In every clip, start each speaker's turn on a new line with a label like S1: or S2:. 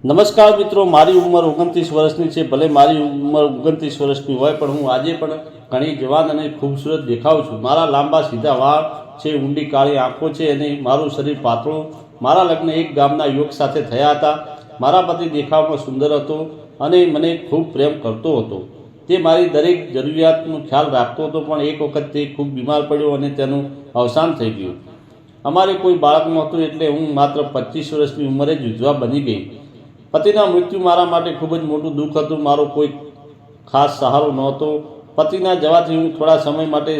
S1: નમસ્કાર મિત્રો, મારી ઉંમર 29 વર્ષની છે। ભલે મારી ઉંમર 29 વર્ષની હોય પણ હું આજે પણ ઘણી જવાન અને ખૂબસૂરત દેખાઉં છું। મારા લાંબા સીધા વાળ છે, ઊંડી કાળી આંખો છે અને મારું શરીર પાતળું। મારા લગ્ન એક ગામના યુવક સાથે થયા હતા। મારા પતિ દેખાવમાં સુંદર હતો અને મને ખૂબ પ્રેમ કરતો હતો। તે મારી દરેક જરૂરિયાતનો ખ્યાલ રાખતો હતો, પણ એક વખત તે ખૂબ બીમાર પડ્યો અને તેનું અવસાન થઈ ગયું। અમારે કોઈ બાળક નહોતું, એટલે હું માત્ર 25 વર્ષની ઉંમરે જ વિધવા બની ગઈ। પતિના મૃત્યુ મારા માટે ખૂબ જ મોટું દુઃખ હતું। મારો કોઈ ખાસ સહારો નહોતો। પતિના જવાથી હું થોડા સમય માટે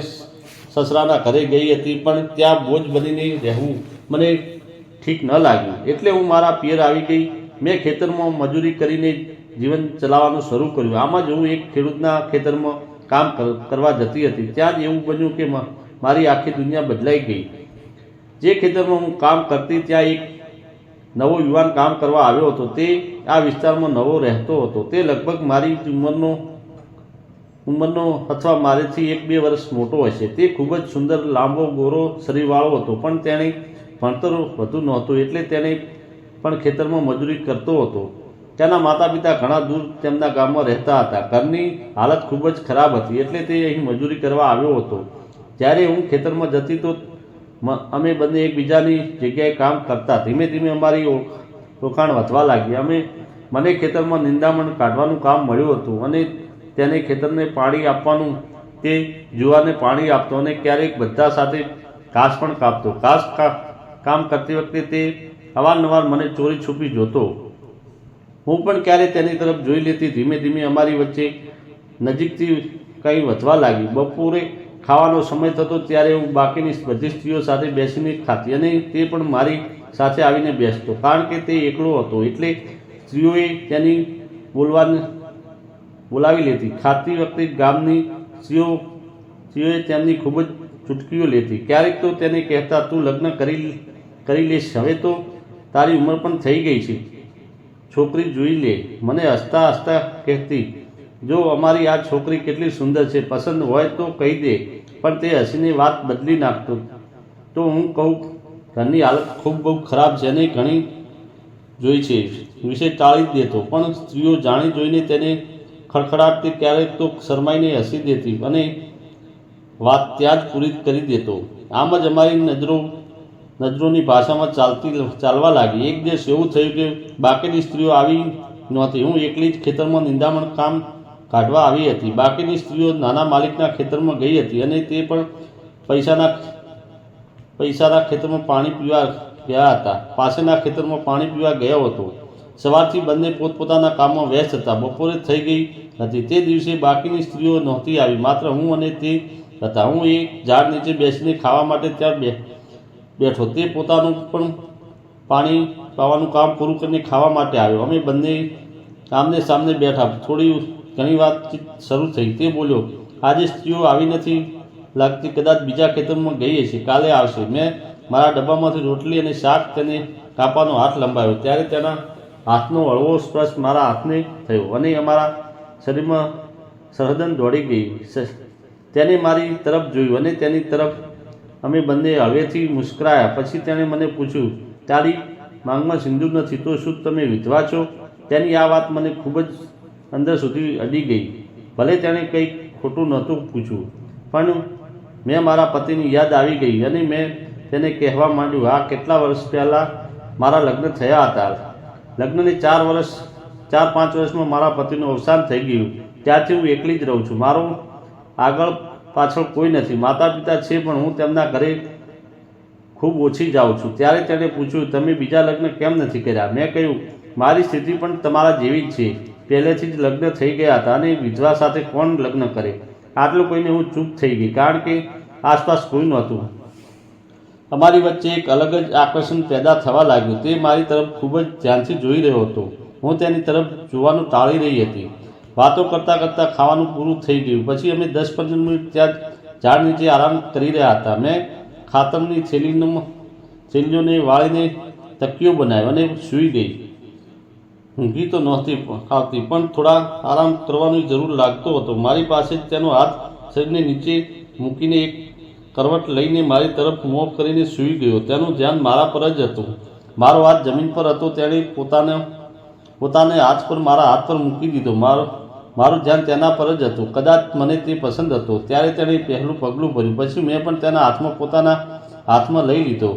S1: સસરાના ઘરે ગઈ હતી, પણ ત્યાં બોજ બનીને રહેવું મને ઠીક ન લાગ્યું, એટલે હું મારા પિયર આવી ગઈ। મેં ખેતરમાં મજૂરી કરીને જીવન ચલાવવાનું શરૂ કર્યું। આમાં જ હું એક ખેડૂતના ખેતરમાં કામ કરવા જતી હતી। ત્યાં જ એવું બન્યું કે મારી આખી દુનિયા બદલાઈ ગઈ। જે ખેતરમાં હું કામ કરતી, ત્યાં એક નવો યુવાન કામ કરવા આવ્યો હતો। તે આ વિસ્તારમાં નવો રહેતો હતો। તે લગભગ મારી ઉંમરનો અથવા મારેથી 1-2 વર્ષ મોટો હશે। તે ખૂબ જ સુંદર, લાંબો, ગોરો શરીરવાળો હતો, પણ તેણે ભણતર વધુ નહોતું, એટલે તેણે પણ ખેતરમાં મજૂરી કરતો હતો। તેના માતા પિતા ઘણા દૂર તેમના ગામમાં રહેતા હતા। ઘરની હાલત ખૂબ જ ખરાબ હતી, એટલે તે અહીં મજૂરી કરવા આવ્યો હતો। જ્યારે હું ખેતરમાં જતી તો અમે બંને એકબીજાની જગ્યાએ કામ કરતા। ધીમે ધીમે અમારી ઓળખાણ વધવા લાગી। મને ખેતરમાં નિંદામણ કાઢવાનું કામ મળ્યું હતું અને તેને ખેતરને પાણી આપવાનું, તે જુવારને પાણી આપતો અને ક્યારેક બધા સાથે ઘાસ પણ કાપતો। ઘાસ કામ કરતી વખતે તે અવારનવાર મને ચોરી છુપી જોતો। હું પણ ક્યારેક તેની તરફ જોઈ લેતી। ધીમે ધીમે અમારી વચ્ચે નજીકથી કંઈ વધવા લાગી। બપોરે ખાવાનો સમય થતો ત્યારે હું બાકીની બધી સ્ત્રીઓ સાથે બેસીને ખાતી અને તે પણ મારી સાથે આવીને બેસતો। કારણ કે તે એકલો હતો, એટલે સ્ત્રીઓએ તેની બોલાવી લેતી। ખાતી વખતે ગામની સ્ત્રીઓએ તેમની ખૂબ જ ચૂટકીઓ લેતી। ક્યારેક તો તેને કહેતા, તું લગ્ન કરી લેશ, હવે તો તારી ઉંમર પણ થઈ ગઈ છે, છોકરી જોઈ લે। મને હસતા હસતા કહેતી, જો અમારી આ છોકરી કેટલી સુંદર છે, પસંદ હોય તો કહી દે। પણ તે હસીને વાત બદલી નાખતો તો હું કહું, ઘરની હાલત બહુ ખરાબ છે અને ઘણી જોઈ છે વિશે ટાળી દેતો। પણ સ્ત્રીઓ જાણી જોઈને તેને ખડખડાટતી, ક્યારેક તો શરમાઈને હસી દેતી અને વાત ત્યાં જ પૂરી કરી દેતો। આમ જ અમારી નજરોની ભાષામાં ચાલવા લાગી। એક દિવસ એવું થયું કે બાકીની સ્ત્રીઓ આવી નહોતી। હું એકલી જ ખેતરમાં નિંદામણ કામ કાઢવા આવી હતી। બાકીની સ્ત્રીઓ નાના માલિકના ખેતરમાં ગઈ હતી અને તે પણ પૈસાના ખેતરમાં પાણી પીવા ગયા હતા। પાસેના ખેતરમાં પાણી પીવા ગયો હતો। સવારથી બંને પોતપોતાના કામમાં વ્યસ્ત હતા। બપોરે થઈ ગઈ હતી। તે દિવસે બાકીની સ્ત્રીઓ નહોતી આવી, માત્ર હું અને તે હતા। હું એક ઝાડ નીચે બેસીને ખાવા માટે ત્યાં બેઠો। તે પોતાનું પણ પાણી પાવાનું કામ પૂરું કરીને ખાવા માટે આવ્યો। અમે બંને આમને સામને બેઠા। થોડી ઘણી વાતચીત શરૂ થઈ। તે બોલ્યો, આજે સ્ત્રીઓ આવી નથી લાગતી, કદાચ બીજા ખેતરમાં ગઈ હશે, કાલે આવશે। મેં મારા ડબ્બામાંથી રોટલી અને શાક તેને કાપવાનો હાથ લંબાવ્યો, ત્યારે તેના હાથનો હળવો સ્પર્શ મારા હાથને થયો અને અમારા શરીરમાં સરહદન દોડી ગઈ। તેને મારી તરફ જોયું અને તેની તરફ। અમે બંને હળવેથી મુસ્કરાયા। પછી તેણે મને પૂછ્યું, તારી માંગમાં સિંદૂર નથી તો શું તમે વિધવા છો? તેની આ વાત મને ખૂબ જ અંદર સુધી અડી ગઈ। ભલે તેણે કંઈ ખોટું નહોતું પૂછ્યું, પણ મેં મારા પતિની યાદ આવી ગઈ અને મેં તેને કહેવા માંડ્યું, હા, કેટલા વર્ષ પહેલાં મારા લગ્ન થયા હતા। લગ્નને 4-5 વર્ષમાં મારા પતિનું અવસાન થઈ ગયું। ત્યારથી હું એકલી જ રહું છું। મારો આગળ પાછળ કોઈ નથી। માતા પિતા છે, પણ હું તેમના ઘરે ખૂબ ઓછી જાઉં છું। ત્યારે તેણે પૂછ્યું, તમે બીજા લગ્ન કેમ નથી કર્યા? મેં કહ્યું, મારી સ્થિતિ પણ તમારા જેવી જ છે। પહેલેથી જ લગ્ન થઈ ગયા હતા અને વિધવા સાથે કોણ લગ્ન કરે? આટલું કહીને હું ચૂપ થઈ ગઈ, કારણ કે આસપાસ કોઈ નહોતું। અમારી વચ્ચે એક અલગ જ આકર્ષણ પેદા થવા લાગ્યું। તે મારી તરફ ખૂબ જ ધ્યાનથી જોઈ રહ્યો હતો। હું તેની તરફ જોવાનું ટાળી રહી હતી। વાતો કરતાં કરતાં ખાવાનું પૂરું થઈ ગયું। પછી અમે 10-15 મિનિટ ત્યાં ઝાડ નીચે આરામ કરી રહ્યા હતા। મેં ખાતરની થેલીઓને વાળીને તકીયો બનાવ્યો અને સૂઈ ગઈ। ઊંઘી તો નહોતી આવતી, પણ થોડા આરામ કરવાની જરૂર લાગતો હતો। મારી પાસે જ તેનો હાથ શરીરને નીચે મૂકીને એક કરવટ લઈને મારી તરફ મોં કરીને સૂઈ ગયો। તેનું ધ્યાન મારા પર જ હતું। મારો હાથ જમીન પર હતો। તેણે પોતાને હાથ પર મારા હાથ પર મૂકી દીધો. મારું ધ્યાન તેના પર જ હતું. કદાચ મને તે પસંદ હતો. ત્યારે તેણે પહેલું પગલું ભર્યું. પછી મેં પણ તેના હાથમાં પોતાના હાથમાં લઈ લીધો.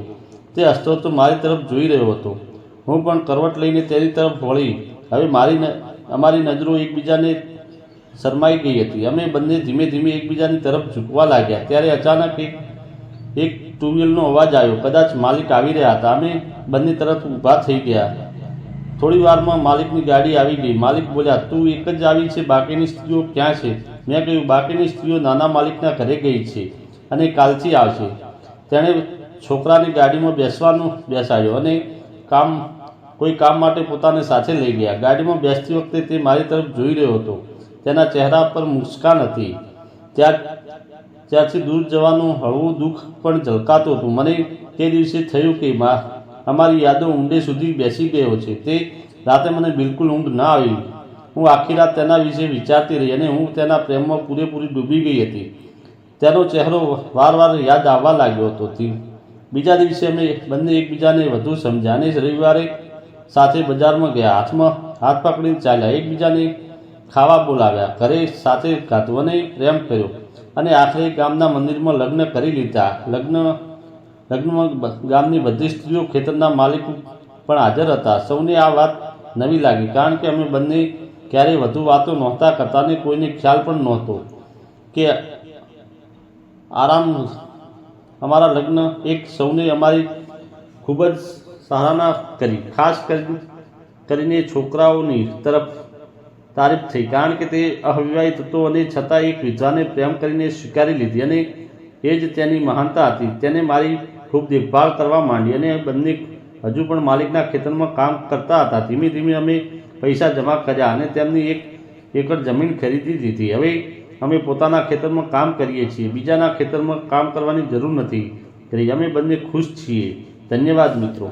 S1: તે હસતો હસતો મારી તરફ જોઈ રહ્યો હતો. હું પણ કરવટ લઈને તેની તરફ વળી. હવે અમારી નજરો એકબીજાને શરમાઈ ગઈ હતી. અમે બંને ધીમે ધીમે એકબીજાની તરફ ઝૂકવા લાગ્યા. ત્યારે અચાનક એક ટુ વ્હીલનો અવાજ આવ્યો. કદાચ માલિક આવી રહ્યા હતા. અમે બંને તરફ ઊભા થઈ ગયા. થોડી વારમાં માલિકની ગાડી આવી ગઈ. માલિક બોલ્યા, તું એક જ આવી છે, બાકીની સ્ત્રીઓ ક્યાં છે? મેં કહ્યું, બાકીની સ્ત્રીઓ નાના માલિકના ઘરે ગઈ છે અને કાલથી આવશે. તેણે છોકરાને ગાડીમાં બેસાડ્યો અને કોઈ કામ માટે પોતાને સાથે લઈ ગયા. ગાડીમાં બેસતી વખતે તે મારી તરફ જોઈ રહ્યો હતો. તેના ચહેરા પર મુસ્કાન હતી. ત્યારથી દૂર જવાનું હળવું દુઃખ પણ ઝલકાતું હતું. મને તે દિવસે થયું કે અમારી યાદો ઊંડે સુધી બેસી ગયો છે. તે રાતે મને બિલકુલ ઊંઘ ના આવી. હું આખી રાત તેના વિશે વિચારતી રહી અને હું તેના પ્રેમમાં પૂરેપૂરી ડૂબી ગઈ હતી. તેનો ચહેરો વાર યાદ આવવા લાગ્યો હતો. બીજા દિવસે અમે બંને એકબીજાને વધુ સમજ્યા અને રવિવારે સાથે બજારમાં ગયા. હાથમાં હાથ પકડીને ચાલ્યા. એકબીજાને ખાવા બોલાવ્યા. ઘરે સાથે ખાધું અને પ્રેમ કર્યો અને આખરે ગામના મંદિરમાં લગ્ન કરી લીધા. લગ્નમાં ગામની બધી સ્ત્રીઓ, ખેતરના માલિક પણ હાજર હતા. સૌને આ વાત નવી લાગી, કારણ કે અમે બંને ક્યારેય વધુ વાતો નહોતા કરતા અને કોઈને ખ્યાલ પણ નહોતો કે અમારા લગ્ન એક સૌને અમારી ખૂબ જ સરાહના કરી. ખાસ કરીને છોકરાઓની તરફ તારીફ થઈ, કારણ કે તે અવિવાહિત હતો અને છતાં એક વિધવાને પ્રેમ કરીને સ્વીકારી લીધી અને એ જ તેની મહાનતા હતી. તેને મારી ખૂબ દેખભાળ કરવા માંડી અને બંને હજુ પણ માલિકના ખેતરમાં કામ કરતા હતા. ધીમે ધીમે અમે પૈસા જમા કર્યા અને તેમની 1 એકર જમીન ખરીદી દીધી. હવે અમે પોતાના ખેતરમાં કામ કરીએ છીએ. બીજાના ખેતરમાં કામ કરવાની જરૂર નથી રહી. અમે બંને ખુશ છીએ. ધન્યવાદ મિત્રો.